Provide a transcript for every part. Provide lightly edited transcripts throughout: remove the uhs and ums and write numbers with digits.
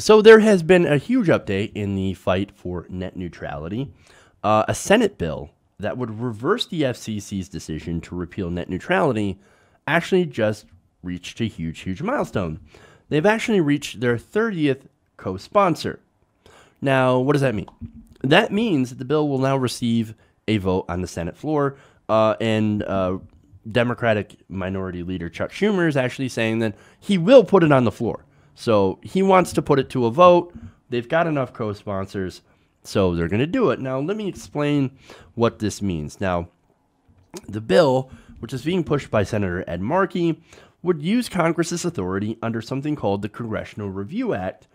So there has been a huge update in the fight for net neutrality. A Senate bill that would reverse the FCC's decision to repeal net neutrality actually just reached a huge milestone. They've actually reached their 30th co-sponsor. Now, what does that mean? That means that the bill will now receive a vote on the Senate floor, and Democratic Minority Leader Chuck Schumer is actually saying that he will put it on the floor. So he wants to put it to a vote. They've got enough co-sponsors, so they're going to do it. Now, let me explain what this means. Now, the bill, which is being pushed by Senator Ed Markey, would use Congress's authority under something called the Congressional Review Act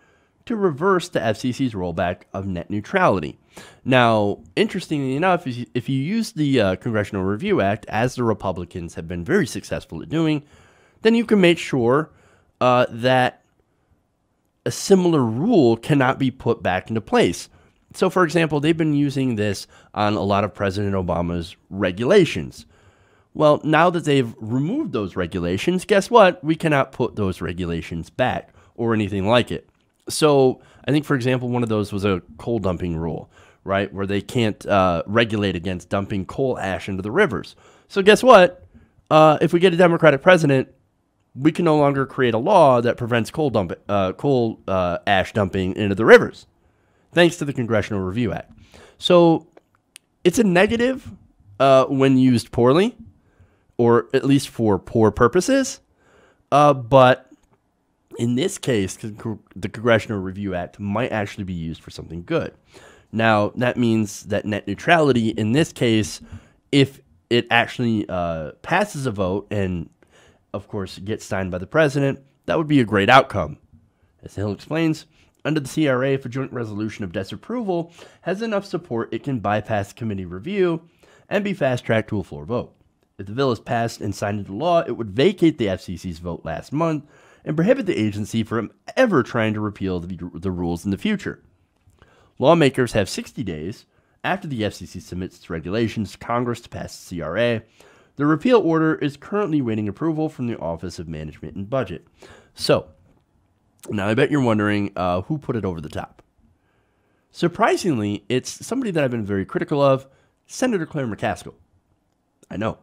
to reverse the FCC's rollback of net neutrality. Now, interestingly enough, if you use the Congressional Review Act, as the Republicans have been very successful at doing, then you can make sure that a similar rule cannot be put back into place. So, for example, they've been using this on a lot of President Obama's regulations. Well, now that they've removed those regulations, guess what? We cannot put those regulations back or anything like it. So I think, for example, one of those was a coal dumping rule, right, where they can't regulate against dumping coal ash into the rivers. So guess what? If we get a Democratic president, we can no longer create a law that prevents coal ash dumping into the rivers, thanks to the Congressional Review Act. So it's a negative when used poorly, or at least for poor purposes, but in this case, the Congressional Review Act might actually be used for something good. Now, that means that net neutrality, in this case, if it actually passes a vote and, of course, gets signed by the president, that would be a great outcome. As Hill explains, under the CRA, if a joint resolution of disapproval has enough support, it can bypass committee review and be fast-tracked to a floor vote. If the bill is passed and signed into law, it would vacate the FCC's vote last month and prohibit the agency from ever trying to repeal the rules in the future. Lawmakers have 60 days after the FCC submits its regulations to Congress to pass the CRA. The repeal order is currently waiting approval from the Office of Management and Budget. So, now I bet you're wondering who put it over the top. Surprisingly, it's somebody that I've been very critical of, Senator Claire McCaskill. I know.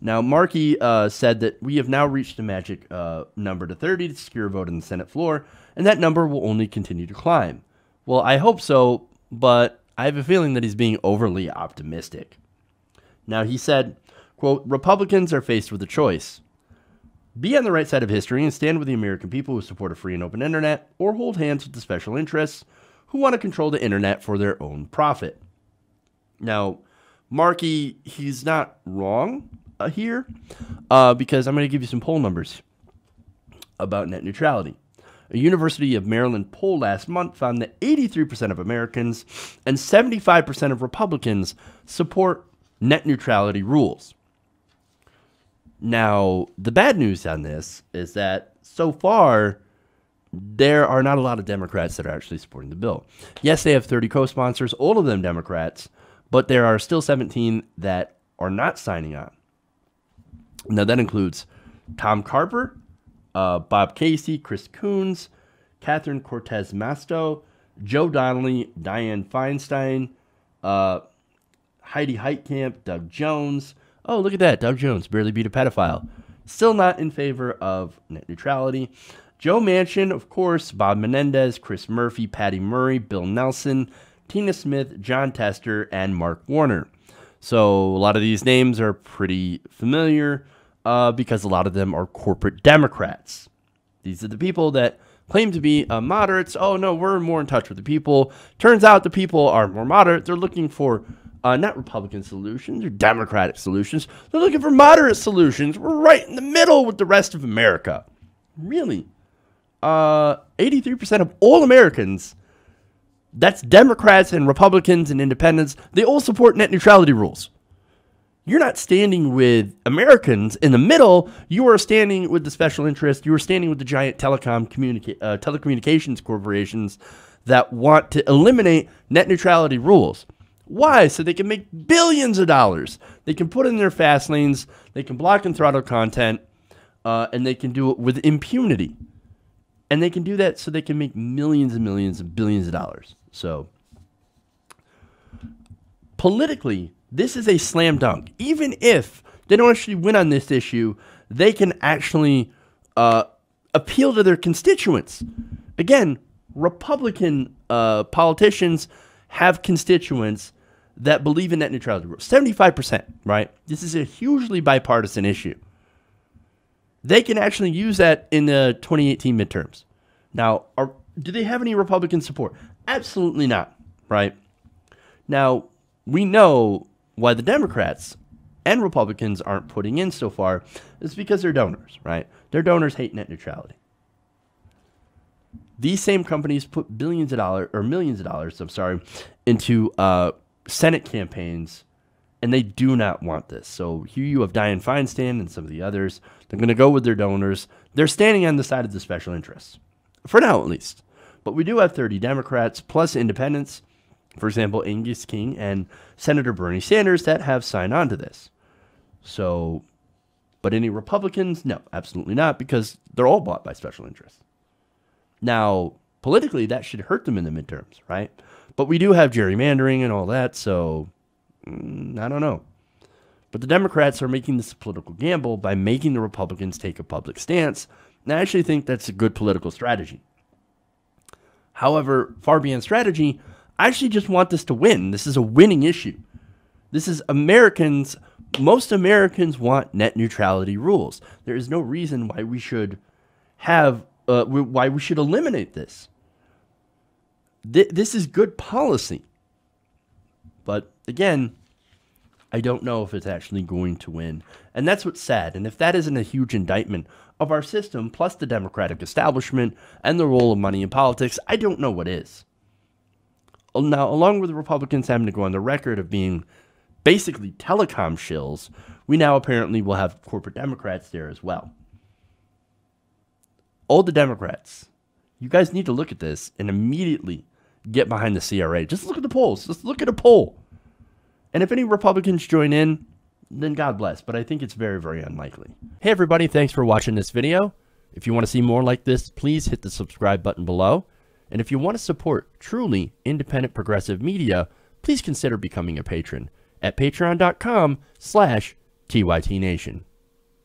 Now, Markey said that we have now reached a magic number to 30 to secure a vote on the Senate floor, and that number will only continue to climb. Well, I hope so, but I have a feeling that he's being overly optimistic. Now, he said, quote, Republicans are faced with a choice. Be on the right side of history and stand with the American people who support a free and open internet, or hold hands with the special interests who want to control the internet for their own profit. Now, Markey, he's not wrong here, because I'm going to give you some poll numbers about net neutrality. A University of Maryland poll last month found that 83% of Americans and 75% of Republicans support net neutrality rules. Now, the bad news on this is that so far, there are not a lot of Democrats that are actually supporting the bill. Yes, they have 30 co-sponsors, all of them Democrats, but there are still 17 that are not signing on. Now, that includes Tom Carper, Bob Casey, Chris Coons, Catherine Cortez Masto, Joe Donnelly, Dianne Feinstein, Heidi Heitkamp, Doug Jones. Oh, look at that. Doug Jones barely beat a pedophile. Still not in favor of net neutrality. Joe Manchin, of course, Bob Menendez, Chris Murphy, Patty Murray, Bill Nelson, Tina Smith, John Tester, and Mark Warner. So a lot of these names are pretty familiar because a lot of them are corporate Democrats. These are the people that claim to be moderates. Oh, no, we're more in touch with the people. Turns out the people are more moderate. They're looking for not Republican solutions or Democratic solutions. They're looking for moderate solutions. We're right in the middle with the rest of America. Really? 83% of all Americans, that's Democrats and Republicans and independents, they all support net neutrality rules. You're not standing with Americans in the middle. You are standing with the special interest. You are standing with the giant telecommunications corporations that want to eliminate net neutrality rules. Why? So they can make billions of dollars. They can put in their fast lanes. They can block and throttle content. And they can do it with impunity. And they can do that so they can make millions and millions and billions of dollars. So politically, this is a slam dunk. Even if they don't actually win on this issue, they can actually appeal to their constituents. Again, Republican politicians have constituents that believe in net neutrality rules. 75%, right? This is a hugely bipartisan issue. They can actually use that in the 2018 midterms. Now, do they have any Republican support? Absolutely not, right? Now, we know why the Democrats and Republicans aren't putting in so far. It's because they're donors, right? Their donors hate net neutrality. These same companies put billions of dollars, or millions of dollars, I'm sorry, into Senate campaigns, and they do not want this. So here you have Dianne Feinstein and some of the others. They're going to go with their donors. They're standing on the side of the special interests, for now at least. But we do have 30 Democrats plus independents, for example, Angus King and Senator Bernie Sanders, that have signed on to this. So, but any Republicans? No, absolutely not, because they're all bought by special interests. Now, politically, that should hurt them in the midterms, right? But we do have gerrymandering and all that, so I don't know. But the Democrats are making this a political gamble by making the Republicans take a public stance, and I actually think that's a good political strategy. However, far beyond strategy, I actually just want this to win. This is a winning issue. This is Americans. Most Americans want net neutrality rules. There is no reason why we should have, why we should eliminate this. This is good policy. But again, I don't know if it's actually going to win. And that's what's sad. And if that isn't a huge indictment of our system, plus the Democratic establishment and the role of money in politics, I don't know what is. Now, along with the Republicans having to go on the record of being basically telecom shills, we now apparently will have corporate Democrats there as well. All the Democrats, you guys need to look at this and immediately get behind the CRA. Just look at the polls. Just look at a poll. And if any Republicans join in, then God bless. But I think it's very, very unlikely. Hey, everybody. Thanks for watching this video. If you want to see more like this, please hit the subscribe button below. And if you want to support truly independent progressive media, please consider becoming a patron at patreon.com/TYTNation.